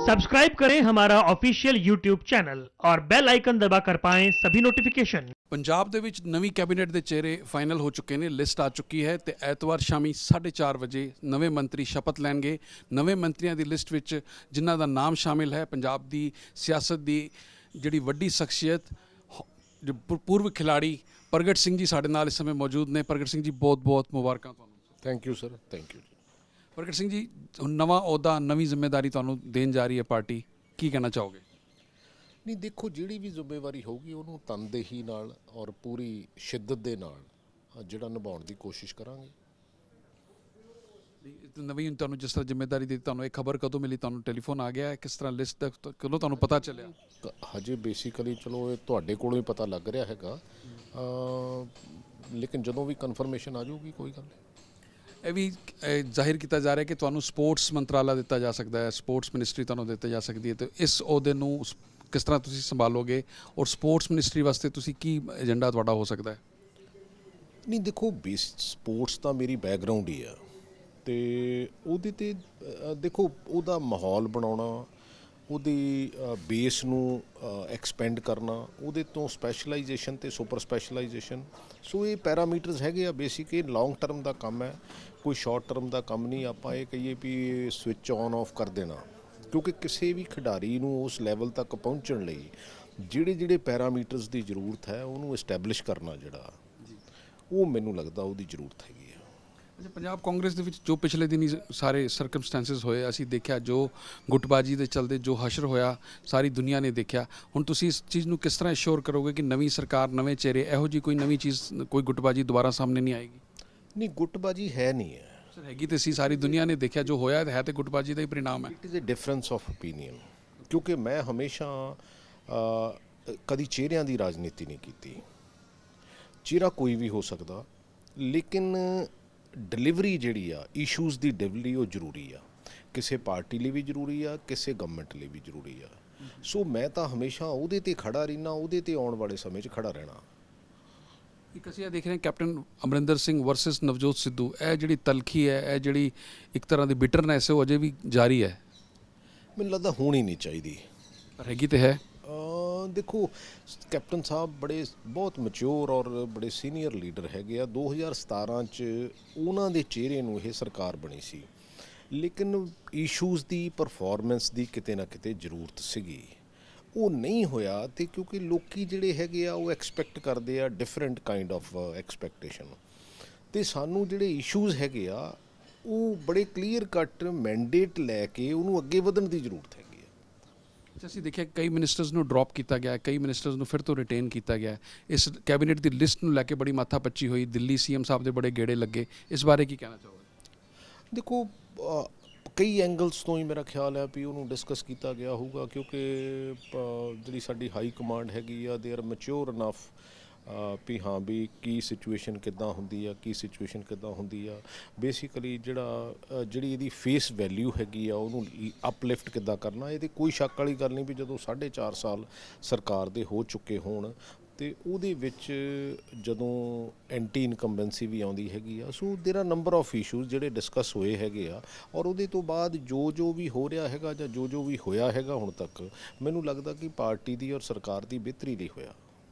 Subscribe करें हमारा official YouTube channel और बेल आइकन दबाकर पाएं सभी नोटिफिकेशन। ਪੰਜਾਬ ਦੇ ਵਿੱਚ ਨਵੀਂ ਕੈਬਨਿਟ ਦੇ ਚਿਹਰੇ ਫਾਈਨਲ ਹੋ ਚੁੱਕੇ ਨੇ, ਲਿਸਟ ਆ ਚੁੱਕੀ ਹੈ ਤੇ ਐਤਵਾਰ ਸ਼ਾਮੀ 4:30 ਵਜੇ ਨਵੇਂ ਮੰਤਰੀ ਸ਼ਪਥ ਲੈਣਗੇ। ਨਵੇਂ ਮੰਤਰੀਆਂ ਦੀ ਲਿਸਟ ਵਿੱਚ ਜਿਨ੍ਹਾਂ ਦਾ ਨਾਮ ਸ਼ਾਮਿਲ ਹੈ ਪੰਜਾਬ ਦੀ ਸਿਆਸਤ ਦੀ ਜਿਹੜੀ ਵੱਡੀ ਸ਼ਖਸੀਅਤ ਜੋ ਪੂਰਵ ਖਿਲਾੜੀ ਪ੍ਰਗਟ ਸਿੰਘ ਜੀ ਸਾਡੇ ਨਾਲ ਇਸ ਸਮੇਂ ਮੌਜੂਦ ਨੇ। ਪ੍ਰਗਟ ਸਿੰਘ ਜੀ ਬਹੁਤ-ਬਹੁਤ ਮੁਬਾਰਕਾਂ ਤੁਹਾਨੂੰ। Thank you sir, thank you ਜੀ। ਪ੍ਰਗਟ ਸਿੰਘ ਜੀ, ਹੁਣ ਨਵਾਂ ਅਹੁਦਾ ਨਵੀਂ ਜ਼ਿੰਮੇਵਾਰੀ ਤੁਹਾਨੂੰ ਦੇਣ ਜਾ ਰਹੀ ਹੈ ਪਾਰਟੀ, ਕੀ ਕਹਿਣਾ ਚਾਹੋਗੇ? ਨਹੀਂ ਦੇਖੋ, ਜਿਹੜੀ ਵੀ ਜ਼ਿੰਮੇਵਾਰੀ ਹੋਊਗੀ ਉਹਨੂੰ ਤਨਦੇਹੀ ਨਾਲ ਔਰ ਪੂਰੀ ਸ਼ਿੱਦਤ ਦੇ ਨਾਲ ਜਿਹੜਾ ਨਿਭਾਉਣ ਦੀ ਕੋਸ਼ਿਸ਼ ਕਰਾਂਗੇ। ਨਵੀਂ ਤੁਹਾਨੂੰ ਜਿਸ ਤਰ੍ਹਾਂ ਜ਼ਿੰਮੇਵਾਰੀ ਦਿੱਤੀ, ਤੁਹਾਨੂੰ ਇਹ ਖਬਰ ਕਦੋਂ ਮਿਲੀ? ਤੁਹਾਨੂੰ ਟੈਲੀਫੋਨ ਆ ਗਿਆ ਹੈ? ਕਿਸ ਤਰ੍ਹਾਂ ਲਿਸਟ ਦਾ ਕਦੋਂ ਤੁਹਾਨੂੰ ਪਤਾ ਚੱਲਿਆ? ਹਜੇ ਬੇਸਿਕਲੀ ਚਲੋ ਇਹ ਤੁਹਾਡੇ ਕੋਲੋਂ ਹੀ ਪਤਾ ਲੱਗ ਰਿਹਾ ਹੈਗਾ, ਲੇਕਿਨ ਜਦੋਂ ਵੀ ਕਨਫਰਮੇਸ਼ਨ ਆ ਜਾਊਗੀ ਕੋਈ ਗੱਲ ਨਹੀਂ। ਇਹ ਵੀ ਜ਼ਾਹਿਰ ਕੀਤਾ ਜਾ ਰਿਹਾ ਕਿ ਤੁਹਾਨੂੰ ਸਪੋਰਟਸ ਮੰਤਰਾਲਾ ਦਿੱਤਾ ਜਾ ਸਕਦਾ ਹੈ, ਸਪੋਰਟਸ ਮਿਨਿਸਟਰੀ ਤੁਹਾਨੂੰ ਦਿੱਤੀ ਜਾ ਸਕਦੀ ਹੈ, ਤੇ ਇਸ ਅਹੁਦੇ ਨੂੰ ਕਿਸ ਤਰ੍ਹਾਂ ਤੁਸੀਂ ਸੰਭਾਲੋਗੇ ਔਰ ਸਪੋਰਟਸ ਮਿਨਿਸਟਰੀ ਵਾਸਤੇ ਤੁਸੀਂ ਕੀ ਏਜੰਡਾ ਤੁਹਾਡਾ ਹੋ ਸਕਦਾ ਹੈ? ਨਹੀਂ ਦੇਖੋ, ਸਪੋਰਟਸ ਤਾਂ ਮੇਰੀ ਬੈਕਗਰਾਊਂਡ ਹੀ ਆ, ਤੇ ਉਹਦੇ 'ਤੇ ਦੇਖੋ ਉਹਦਾ ਮਾਹੌਲ ਬਣਾਉਣਾ, ਉਹਦੀ ਬੇਸ ਨੂੰ ਐਕਸਪੈਂਡ ਕਰਨਾ, ਉਹਦੇ ਤੋਂ ਸਪੈਸ਼ਲਾਈਜੇਸ਼ਨ ਤੇ ਸੁਪਰ ਸਪੈਸ਼ਲਾਈਜੇਸ਼ਨ, ਸੋ ਇਹ ਪੈਰਾਮੀਟਰਸ ਹੈਗੇ ਆ। ਬੇਸਿਕ ਇਹ ਲੌਂਗ ਟਰਮ ਦਾ ਕੰਮ ਹੈ, ਕੋਈ ਸ਼ਾਰਟ ਟਰਮ ਦਾ ਕੰਮ ਨਹੀਂ। ਆਪਾਂ ਇਹ ਕਹੀਏ ਵੀ ਸਵਿਚ ਔਨ ਆਫ ਕਰ ਦੇਣਾ, ਕਿਉਂਕਿ ਕਿਸੇ ਵੀ ਖਿਡਾਰੀ ਨੂੰ ਉਸ ਲੈਵਲ ਤੱਕ ਪਹੁੰਚਣ ਲਈ ਜਿਹੜੇ ਪੈਰਾਮੀਟਰਸ ਦੀ ਜ਼ਰੂਰਤ ਹੈ ਉਹਨੂੰ ਐਸਟੈਬਲਿਸ਼ ਕਰਨਾ ਜਿਹੜਾ ਉਹ ਮੈਨੂੰ ਲੱਗਦਾ ਉਹਦੀ ਜ਼ਰੂਰਤ ਹੈਗੀ ਆ। ਪੰਜਾਬ ਕਾਂਗਰਸ ਦੇ ਵਿੱਚ ਜੋ ਪਿਛਲੇ ਦਿਨੀ ਸਾਰੇ ਸਰਕਮਸਟੈਂਸਿਸ ਹੋਏ, ਅਸੀਂ ਦੇਖਿਆ ਜੋ ਗੁੱਟਬਾਜੀ ਦੇ ਚਲਦੇ ਜੋ ਹਸ਼ਰ ਹੋਇਆ ਸਾਰੀ ਦੁਨੀਆ ਨੇ ਦੇਖਿਆ। ਹੁਣ ਤੁਸੀਂ ਇਸ ਚੀਜ਼ ਨੂੰ ਕਿਸ ਤਰ੍ਹਾਂ ਅਸ਼ੋਰ ਕਰੋਗੇ ਕਿ ਨਵੀਂ ਸਰਕਾਰ, ਨਵੇਂ ਚਿਹਰੇ, ਇਹੋ ਜਿਹੀ ਕੋਈ ਨਵੀਂ ਚੀਜ਼, ਕੋਈ ਗੁੱਟਬਾਜੀ ਦੁਬਾਰਾ ਸਾਹਮਣੇ ਨਹੀਂ ਆਏਗੀ? ਨਹੀਂ, ਗੁੱਟਬਾਜੀ ਹੈ ਨਹੀਂ ਹੈ ਸਰ, ਹੈਗੀ ਤੇ ਸੀ, ਸਾਰੀ ਦੁਨੀਆ ਨੇ ਦੇਖਿਆ ਜੋ ਹੋਇਆ ਹੈ ਤੇ ਗੁੱਟਬਾਜੀ ਦਾ ਹੀ ਪਰਿਣਾਮ ਹੈ। It is a difference of opinion, ਕਿਉਂਕਿ ਮੈਂ ਹਮੇਸ਼ਾ ਕਦੀ ਚਿਹਰਿਆਂ ਦੀ ਰਾਜਨੀਤੀ ਨਹੀਂ ਕੀਤੀ। ਚਿਹਰਾ ਕੋਈ ਵੀ ਹੋ ਸਕਦਾ, ਲੇਕਿਨ ਡਿਲੀਵਰੀ ਜਿਹੜੀ ਆ, ਇਸ਼ੂਜ਼ ਦੀ ਡਿਲੀਵਰੀ ਉਹ ਜ਼ਰੂਰੀ ਆ। ਕਿਸੇ ਪਾਰਟੀ ਲਈ ਵੀ ਜ਼ਰੂਰੀ ਆ, ਕਿਸੇ ਗਵਰਨਮੈਂਟ ਲਈ ਵੀ ਜ਼ਰੂਰੀ ਆ। ਸੋ ਮੈਂ ਤਾਂ ਹਮੇਸ਼ਾ ਉਹਦੇ 'ਤੇ ਖੜਾ ਰਹਿਣਾ, ਉਹਦੇ 'ਤੇ ਆਉਣ ਵਾਲੇ ਸਮੇਂ 'ਚ ਖੜਾ ਰਹਿਣਾ। ਇੱਕ ਅਸੀਂ ਇਹ ਦੇਖ ਰਹੇ ਹਾਂ ਕੈਪਟਨ ਅਮਰਿੰਦਰ ਸਿੰਘ ਵਰਸਸ ਨਵਜੋਤ ਸਿੱਧੂ, ਇਹ ਜਿਹੜੀ ਤਲਖੀ ਹੈ, ਇਹ ਜਿਹੜੀ ਇੱਕ ਤਰ੍ਹਾਂ ਦੀ ਬਿਟਰਨੈਸ ਹੈ, ਉਹ ਅਜੇ ਵੀ ਜਾਰੀ ਹੈ। ਮੈਨੂੰ ਲੱਗਦਾ ਹੋਣੀ ਨਹੀਂ ਚਾਹੀਦੀ, ਪਰ ਹੈਗੀ ਤੇ ਹੈ। ਦੇਖੋ, ਕੈਪਟਨ ਸਾਹਿਬ ਬਹੁਤ ਮੈਚਿਓਰ ਔਰ ਬੜੇ ਸੀਨੀਅਰ ਲੀਡਰ ਹੈਗੇ ਆ। 2017 'ਚ ਉਹਨਾਂ ਦੇ ਚਿਹਰੇ ਨੂੰ ਇਹ ਸਰਕਾਰ ਬਣੀ ਸੀ, ਲੇਕਿਨ ਇਸ਼ੂਜ਼ ਦੀ ਪਰਫਾਰਮੈਂਸ ਦੀ ਕਿਤੇ ਨਾ ਕਿਤੇ ਜ਼ਰੂਰਤ ਸੀਗੀ, ਉਹ ਨਹੀਂ ਹੋਇਆ। ਤੇ ਕਿਉਂਕਿ ਲੋਕੀ ਜਿਹੜੇ ਹੈਗੇ ਆ ਉਹ ਐਕਸਪੈਕਟ ਕਰਦੇ ਆ ਡਿਫਰੈਂਟ ਕਾਈਂਡ ਆਫ ਐਕਸਪੈਕਟੇਸ਼ਨ, ਤੇ ਸਾਨੂੰ ਜਿਹੜੇ ਇਸ਼ੂਜ਼ ਹੈਗੇ ਆ ਉਹ ਬੜੇ ਕਲੀਅਰ ਕੱਟ ਮੈਂਡੇਟ ਲੈ ਕੇ ਉਹਨੂੰ ਅੱਗੇ ਵਧਣ ਦੀ ਜ਼ਰੂਰਤ ਹੈਗੀ। ਅਸੀਂ ਦੇਖਿਆ ਕਈ ਮਿਨਿਸਟਰਸ ਨੂੰ ਡ੍ਰੌਪ ਕੀਤਾ ਗਿਆ, ਕਈ ਮਿਨਿਸਟਰਸ ਨੂੰ ਫਿਰ ਤੋਂ ਰਿਟੇਨ ਕੀਤਾ ਗਿਆ। ਇਸ ਕੈਬਨਿਟ ਦੀ ਲਿਸਟ ਨੂੰ ਲੈ ਕੇ ਬੜੀ ਮਾਥਾਪੱਚੀ ਹੋਈ, ਦਿੱਲੀ ਸੀਐਮ ਸਾਹਿਬ ਦੇ ਬੜੇ ਗੇੜੇ ਲੱਗੇ, ਇਸ ਬਾਰੇ ਕੀ ਕਹਿਣਾ ਚਾਹੋਗੇ? ਦੇਖੋ, ਕਈ ਐਂਗਲਸ ਤੋਂ ਹੀ ਮੇਰਾ ਖਿਆਲ ਹੈ ਵੀ ਉਹਨੂੰ ਡਿਸਕਸ ਕੀਤਾ ਗਿਆ ਹੋਊਗਾ, ਕਿਉਂਕਿ ਜਿਹੜੀ ਸਾਡੀ ਹਾਈ ਕਮਾਂਡ ਹੈਗੀ ਆ, ਦੇ ਆਰ ਮੈਚਿਓਰ ਇਨਫ ਵੀ ਹਾਂ ਵੀ ਕੀ ਸਿਚੁਏਸ਼ਨ ਕਿੱਦਾਂ ਹੁੰਦੀ ਆ, ਕੀ ਸਿਚੁਏਸ਼ਨ ਕਿੱਦਾਂ ਹੁੰਦੀ ਆ। ਬੇਸਿਕਲੀ ਜਿਹੜੀ ਇਹਦੀ ਫੇਸ ਵੈਲਿਊ ਹੈਗੀ ਆ ਉਹਨੂੰ ਅਪਲਿਫਟ ਕਿੱਦਾਂ ਕਰਨਾ, ਇਹ 'ਤੇ ਕੋਈ ਸ਼ੱਕ ਵਾਲੀ ਗੱਲ ਨਹੀਂ ਵੀ ਜਦੋਂ 4.5 ਸਾਲ ਸਰਕਾਰ ਦੇ ਹੋ ਚੁੱਕੇ ਹੋਣ ਤੇ ਉਹਦੇ ਵਿੱਚ ਜਦੋਂ ਐਂਟੀ ਇਨਕੰਬੈਂਸੀ ਵੀ ਆਉਂਦੀ ਹੈਗੀ ਆ, so there are number of issues ਜਿਹੜੇ ਡਿਸਕਸ ਹੋਏ ਹੈਗੇ ਆ। ਔਰ ਉਹਦੇ ਤੋਂ ਬਾਅਦ ਜੋ ਵੀ ਹੋ ਰਿਹਾ ਹੈਗਾ ਜਾਂ ਜੋ ਵੀ ਹੋਇਆ ਹੈਗਾ ਹੁਣ ਤੱਕ, ਮੈਨੂੰ ਲੱਗਦਾ ਕਿ ਪਾਰਟੀ ਦੀ ਔਰ ਸਰਕਾਰ ਦੀ ਬਿਹਤਰੀ ਲਈ ਹੋਇਆ।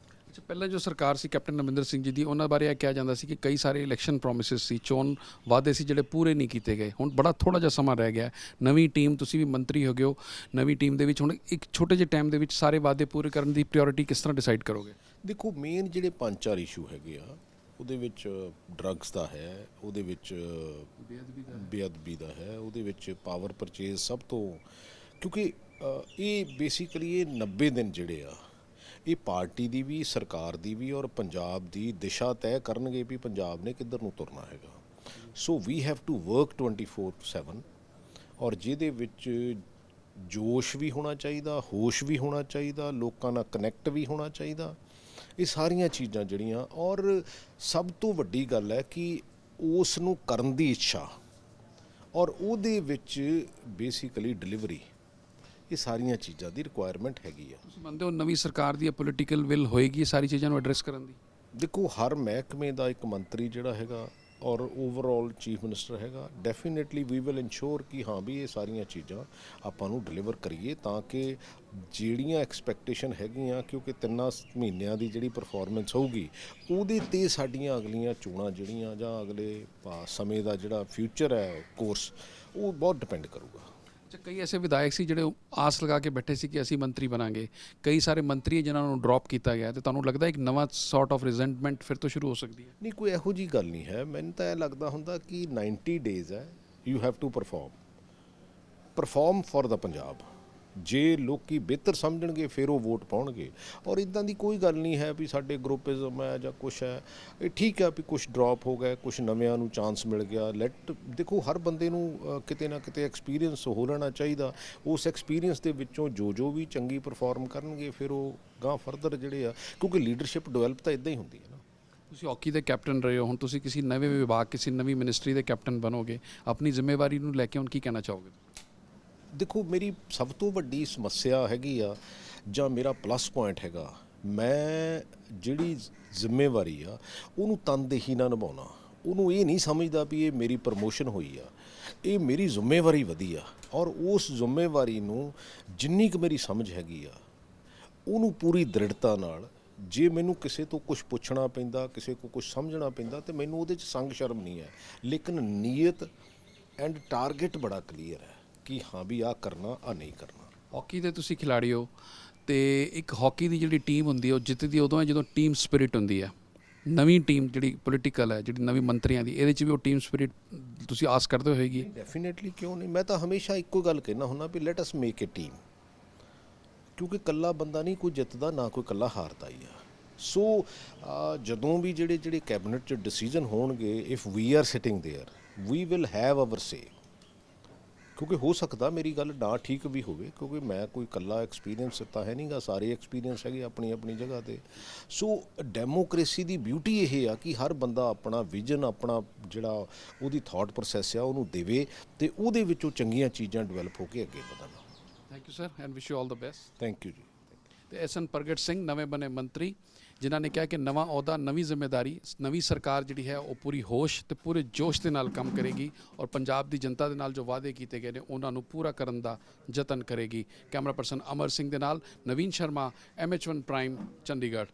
ਪਹਿਲਾਂ ਜੋ ਸਰਕਾਰ ਸੀ ਕੈਪਟਨ ਅਮਰਿੰਦਰ ਸਿੰਘ ਜੀ ਦੀ, ਉਹਨਾਂ ਬਾਰੇ ਇਹ ਕਿਹਾ ਜਾਂਦਾ ਸੀ ਕਿ ਕਈ ਸਾਰੇ ਇਲੈਕਸ਼ਨ ਪ੍ਰੋਮਿਸਿਸ ਸੀ, ਚੋਣ ਵਾਅਦੇ ਸੀ ਜਿਹੜੇ ਪੂਰੇ ਨਹੀਂ ਕੀਤੇ ਗਏ। ਹੁਣ ਬੜਾ ਥੋੜ੍ਹਾ ਜਿਹਾ ਸਮਾਂ ਰਹਿ ਗਿਆ, ਨਵੀਂ ਟੀਮ, ਤੁਸੀਂ ਵੀ ਮੰਤਰੀ ਹੋ ਗਏ ਹੋ, ਨਵੀਂ ਟੀਮ ਦੇ ਵਿੱਚ ਹੁਣ ਇੱਕ ਛੋਟੇ ਜਿਹੇ ਟਾਈਮ ਦੇ ਵਿੱਚ ਸਾਰੇ ਵਾਅਦੇ ਪੂਰੇ ਕਰਨ ਦੀ ਪ੍ਰਾਇੋਰਟੀ ਕਿਸ ਤਰ੍ਹਾਂ ਡਿਸਾਈਡ ਕਰੋਗੇ? ਦੇਖੋ, ਮੇਨ ਜਿਹੜੇ 5-4 ਇਸ਼ੂ ਹੈਗੇ ਆ, ਉਹਦੇ ਵਿੱਚ ਡਰੱਗਸ ਦਾ ਹੈ, ਉਹਦੇ ਵਿੱਚ ਬੇਅਦਬੀ ਦਾ ਹੈ, ਉਹਦੇ ਵਿੱਚ ਪਾਵਰ ਪਰਚੇਜ਼ ਸਭ ਤੋਂ, ਕਿਉਂਕਿ ਇਹ ਬੇਸਿਕਲੀ ਇਹ 90 ਦਿਨ ਜਿਹੜੇ ਆ ਇਹ ਪਾਰਟੀ ਦੀ ਵੀ, ਸਰਕਾਰ ਦੀ ਵੀ ਔਰ ਪੰਜਾਬ ਦੀ ਦਿਸ਼ਾ ਤੈਅ ਕਰਨਗੇ ਵੀ ਪੰਜਾਬ ਨੇ ਕਿੱਧਰ ਨੂੰ ਤੁਰਨਾ ਹੈਗਾ। ਸੋ ਵੀ ਹੈਵ ਟੂ ਵਰਕ 24/7, ਔਰ ਜਿਹਦੇ ਵਿੱਚ ਜੋਸ਼ ਵੀ ਹੋਣਾ ਚਾਹੀਦਾ, ਹੋਸ਼ ਵੀ ਹੋਣਾ ਚਾਹੀਦਾ, ਲੋਕਾਂ ਨਾਲ ਕਨੈਕਟ ਵੀ ਹੋਣਾ ਚਾਹੀਦਾ। ਇਹ ਸਾਰੀਆਂ ਚੀਜ਼ਾਂ ਜਿਹੜੀਆਂ, ਔਰ ਸਭ ਤੋਂ ਵੱਡੀ ਗੱਲ ਹੈ ਕਿ ਉਸ ਨੂੰ ਕਰਨ ਦੀ ਇੱਛਾ ਔਰ ਉਹਦੇ ਵਿੱਚ ਬੇਸਿਕਲੀ ਡਿਲੀਵਰੀ, ਇਹ ਸਾਰੀਆਂ ਚੀਜ਼ਾਂ ਦੀ ਰਿਕੁਆਇਰਮੈਂਟ ਹੈਗੀ ਆ। ਤੁਸੀਂ ਮੰਨਦੇ ਹੋ ਨਵੀਂ ਸਰਕਾਰ ਦੀ ਪੋਲੀਟੀਕਲ ਵਿਲ ਹੋਏਗੀ ਸਾਰੀ ਚੀਜ਼ਾਂ ਨੂੰ ਐਡਰੈਸ ਕਰਨ ਦੀ? ਦੇਖੋ, ਹਰ ਮਹਿਕਮੇ ਦਾ ਇੱਕ ਮੰਤਰੀ ਜਿਹੜਾ ਹੈਗਾ ਔਰ ਓਵਰਆਲ ਚੀਫ ਮਿਨਿਸਟਰ ਹੈਗਾ। ਡੈਫੀਨੇਟਲੀ ਵੀ ਵਿਲ ਇਨਸ਼ੋਰ ਕਿ ਹਾਂ ਵੀ ਇਹ ਸਾਰੀਆਂ ਚੀਜ਼ਾਂ ਆਪਾਂ ਨੂੰ ਡਿਲੀਵਰ ਕਰੀਏ, ਤਾਂ ਕਿ ਜਿਹੜੀਆਂ ਐਕਸਪੈਕਟੇਸ਼ਨ ਹੈਗੀਆਂ, ਕਿਉਂਕਿ 3 ਮਹੀਨਿਆਂ ਦੀ ਜਿਹੜੀ ਪਰਫਾਰਮੈਂਸ ਹੋਊਗੀ ਉਹਦੇ 'ਤੇ ਸਾਡੀਆਂ ਅਗਲੀਆਂ ਚੋਣਾਂ ਜਿਹੜੀਆਂ ਜਾਂ ਅਗਲੇ ਸਮੇਂ ਦਾ ਜਿਹੜਾ ਫਿਊਚਰ ਹੈ ਕੋਰਸ, ਉਹ ਬਹੁਤ ਡਿਪੈਂਡ ਕਰੂਗਾ। ਕਈ ਐਸੇ ਵਿਧਾਇਕ ਸੀ ਜਿਹੜੇ ਆਸ ਲਗਾ ਕੇ ਬੈਠੇ ਸੀ ਕਿ ਅਸੀਂ ਮੰਤਰੀ ਬਣਾਂਗੇ, ਕਈ ਸਾਰੇ ਮੰਤਰੀ ਜਿਨ੍ਹਾਂ ਨੂੰ ਡ੍ਰੌਪ ਕੀਤਾ ਗਿਆ, ਤੇ ਤੁਹਾਨੂੰ ਲੱਗਦਾ ਇੱਕ ਨਵਾਂ ਸੌਰਟ ਆਫ ਰਿਜ਼ੈਂਟਮੈਂਟ ਫਿਰ ਤੋਂ ਸ਼ੁਰੂ ਹੋ ਸਕਦੀ ਹੈ? ਨਹੀਂ, ਕੋਈ ਇਹੋ ਜਿਹੀ ਗੱਲ ਨਹੀਂ ਹੈ। ਮੈਨੂੰ ਤਾਂ ਇਹ ਲੱਗਦਾ ਹੁੰਦਾ ਕਿ 90 ਡੇਜ਼ ਹੈ, you have to perform for ਦਾ ਪੰਜਾਬ। ਜੇ ਲੋਕੀ ਬਿਹਤਰ ਸਮਝਣਗੇ ਫਿਰ ਉਹ ਵੋਟ ਪਾਉਣਗੇ। ਔਰ ਇਦਾਂ ਦੀ ਕੋਈ ਗੱਲ ਨਹੀਂ ਹੈ ਵੀ ਸਾਡੇ ਗਰੁੱਪਿਜ਼ਮ ਹੈ ਜਾਂ ਕੁਛ ਹੈ। ਇਹ ਠੀਕ ਹੈ ਵੀ ਕੁਛ ਡ੍ਰੌਪ ਹੋ ਗਏ, ਕੁਛ ਨਵਿਆਂ ਨੂੰ ਚਾਂਸ ਮਿਲ ਗਿਆ। ਦੇਖੋ, ਹਰ ਬੰਦੇ ਨੂੰ ਕਿਤੇ ਨਾ ਕਿਤੇ ਐਕਸਪੀਰੀਅੰਸ ਹੋ ਲੈਣਾ ਚਾਹੀਦਾ। ਉਸ ਐਕਸਪੀਰੀਅੰਸ ਦੇ ਵਿੱਚੋਂ ਜੋ ਵੀ ਚੰਗੀ ਪਰਫਾਰਮ ਕਰਨਗੇ ਫਿਰ ਉਹ ਗਾਂ ਫਰਦਰ ਜਿਹੜੇ ਆ, ਕਿਉਂਕਿ ਲੀਡਰਸ਼ਿਪ ਡਿਵੈਲਪ ਤਾਂ ਇਦਾਂ ਹੀ ਹੁੰਦੀ ਹੈ ਨਾ। ਤੁਸੀਂ ਹਾਕੀ ਦੇ ਕੈਪਟਨ ਰਹੇ ਹੋ, ਹੁਣ ਤੁਸੀਂ ਕਿਸੇ ਨਵੇਂ ਵਿਭਾਗ, ਕਿਸੇ ਨਵੀਂ ਮਿਨਿਸਟਰੀ ਦੇ ਕੈਪਟਨ ਬਣੋਗੇ, ਆਪਣੀ ਜ਼ਿੰਮੇਵਾਰੀ ਨੂੰ ਲੈ ਕੇ ਹੁਣ ਕੀ ਕਹਿਣਾ ਚਾਹੋਗੇ? ਦੇਖੋ, ਮੇਰੀ ਸਭ ਤੋਂ ਵੱਡੀ ਸਮੱਸਿਆ ਹੈਗੀ ਆ ਜਾਂ ਮੇਰਾ ਪਲੱਸ ਪੁਆਇੰਟ ਹੈਗਾ, ਮੈਂ ਜਿਹੜੀ ਜ਼ਿੰਮੇਵਾਰੀ ਆ ਉਹਨੂੰ ਤਨਦੇਹੀ ਨਾਲ ਨਿਭਾਉਣਾ। ਉਹਨੂੰ ਇਹ ਨਹੀਂ ਸਮਝਦਾ ਵੀ ਇਹ ਮੇਰੀ ਪ੍ਰਮੋਸ਼ਨ ਹੋਈ ਆ, ਇਹ ਮੇਰੀ ਜ਼ਿੰਮੇਵਾਰੀ ਵਧੀ ਆ। ਔਰ ਉਸ ਜ਼ਿੰਮੇਵਾਰੀ ਨੂੰ ਜਿੰਨੀ ਕੁ ਮੇਰੀ ਸਮਝ ਹੈਗੀ ਆ ਉਹਨੂੰ ਪੂਰੀ ਦ੍ਰਿੜਤਾ ਨਾਲ, ਜੇ ਮੈਨੂੰ ਕਿਸੇ ਤੋਂ ਕੁਝ ਪੁੱਛਣਾ ਪੈਂਦਾ, ਕਿਸੇ ਕੋ ਕੁਝ ਸਮਝਣਾ ਪੈਂਦਾ, ਤੇ ਮੈਨੂੰ ਉਹਦੇ 'ਚ ਸੰਗ ਸ਼ਰਮ ਨਹੀਂ ਹੈ। ਲੇਕਿਨ ਨੀਅਤ ਐਂਡ ਟਾਰਗੇਟ ਬੜਾ ਕਲੀਅਰ ਹੈ ਕਿ ਹਾਂ ਵੀ ਆਹ ਕਰਨਾ, ਆਹ ਨਹੀਂ ਕਰਨਾ। ਹਾਕੀ ਦੇ ਤੁਸੀਂ ਖਿਲਾੜੀ ਹੋ, ਤੇ ਇੱਕ ਹਾਕੀ ਦੀ ਜਿਹੜੀ ਟੀਮ ਹੁੰਦੀ ਹੈ ਉਹ ਜਿੱਤਦੀ ਉਦੋਂ ਹੈ ਜਦੋਂ ਟੀਮ ਸਪਿਰਿਟ ਹੁੰਦੀ ਹੈ। ਨਵੀਂ ਟੀਮ ਜਿਹੜੀ ਪੋਲੀਟੀਕਲ ਹੈ, ਜਿਹੜੀ ਨਵੀਂ ਮੰਤਰੀਆਂ ਦੀ, ਇਹਦੇ 'ਚ ਵੀ ਉਹ ਟੀਮ ਸਪਿਰਿਟ ਤੁਸੀਂ ਆਸ ਕਰਦੇ ਹੋਏਗੀ? ਡੈਫੀਨੇਟਲੀ, ਕਿਉਂ ਨਹੀਂ। ਮੈਂ ਤਾਂ ਹਮੇਸ਼ਾ ਇੱਕੋ ਗੱਲ ਕਹਿਣਾ ਹੁੰਦਾ ਵੀ ਲੈਟ ਅਸ ਮੇਕ ਏ ਟੀਮ, ਕਿਉਂਕਿ ਇਕੱਲਾ ਬੰਦਾ ਨਹੀਂ ਕੋਈ ਜਿੱਤਦਾ, ਨਾ ਕੋਈ ਇਕੱਲਾ ਹਾਰਦਾ ਹੀ ਆ। ਸੋ ਜਦੋਂ ਵੀ ਜਿਹੜੇ ਕੈਬਨਿਟ 'ਚ ਡਿਸੀਜਨ ਹੋਣਗੇ, if we are sitting there, we will have our say. ਕਿਉਂਕਿ ਹੋ ਸਕਦਾ ਮੇਰੀ ਗੱਲ ਨਾ ਠੀਕ ਵੀ ਹੋਵੇ, ਕਿਉਂਕਿ ਮੈਂ ਕੋਈ ਇਕੱਲਾ ਐਕਸਪੀਰੀਅੰਸ ਤਾਂ ਹੈ ਨਹੀਂਗਾ, ਸਾਰੇ ਐਕਸਪੀਰੀਅੰਸ ਹੈਗੇ ਆਪਣੀ ਆਪਣੀ ਜਗ੍ਹਾ 'ਤੇ। ਸੋ ਡੈਮੋਕ੍ਰੇਸੀ ਦੀ ਬਿਊਟੀ ਇਹ ਆ ਕਿ ਹਰ ਬੰਦਾ ਆਪਣਾ ਵਿਜ਼ਨ, ਆਪਣਾ ਜਿਹੜਾ ਉਹਦੀ ਥਾਟ ਪ੍ਰੋਸੈਸ ਆ ਉਹਨੂੰ ਦੇਵੇ, ਅਤੇ ਉਹਦੇ ਵਿੱਚੋਂ ਚੰਗੀਆਂ ਚੀਜ਼ਾਂ ਡਿਵੈਲਪ ਹੋ ਕੇ ਅੱਗੇ ਵਧਣ। Thank you sir, and wish you all the best. Thank you ਜੀ। ਤੇ ਐਸਐਨ ਪ੍ਰਗਟ ਸਿੰਘ ਨਵੇਂ ਬਣੇ ਮੰਤਰੀ, ਜਿਨ੍ਹਾਂ ਨੇ ਕਿਹਾ ਕਿ ਨਵਾਂ ਅਹੁਦਾ, ਨਵੀਂ ਜ਼ਿੰਮੇਦਾਰੀ, ਨਵੀਂ ਸਰਕਾਰ ਜਿਹੜੀ ਹੈ ਉਹ ਪੂਰੀ ਹੋਸ਼ ਤੇ ਪੂਰੇ ਜੋਸ਼ ਦੇ ਨਾਲ ਕੰਮ ਕਰੇਗੀ ਔਰ ਪੰਜਾਬ ਦੀ ਜਨਤਾ ਦੇ ਨਾਲ ਜੋ ਵਾਅਦੇ ਕੀਤੇ ਗਏ ਨੇ ਉਹਨਾਂ ਨੂੰ ਪੂਰਾ ਕਰਨ ਦਾ ਯਤਨ ਕਰੇਗੀ। ਕੈਮਰਾ ਪਰਸਨ ਅਮਰ ਸਿੰਘ ਦੇ ਨਾਲ ਨਵੀਨ ਸ਼ਰਮਾ, MH1 ਪ੍ਰਾਈਮ, ਚੰਡੀਗੜ੍ਹ।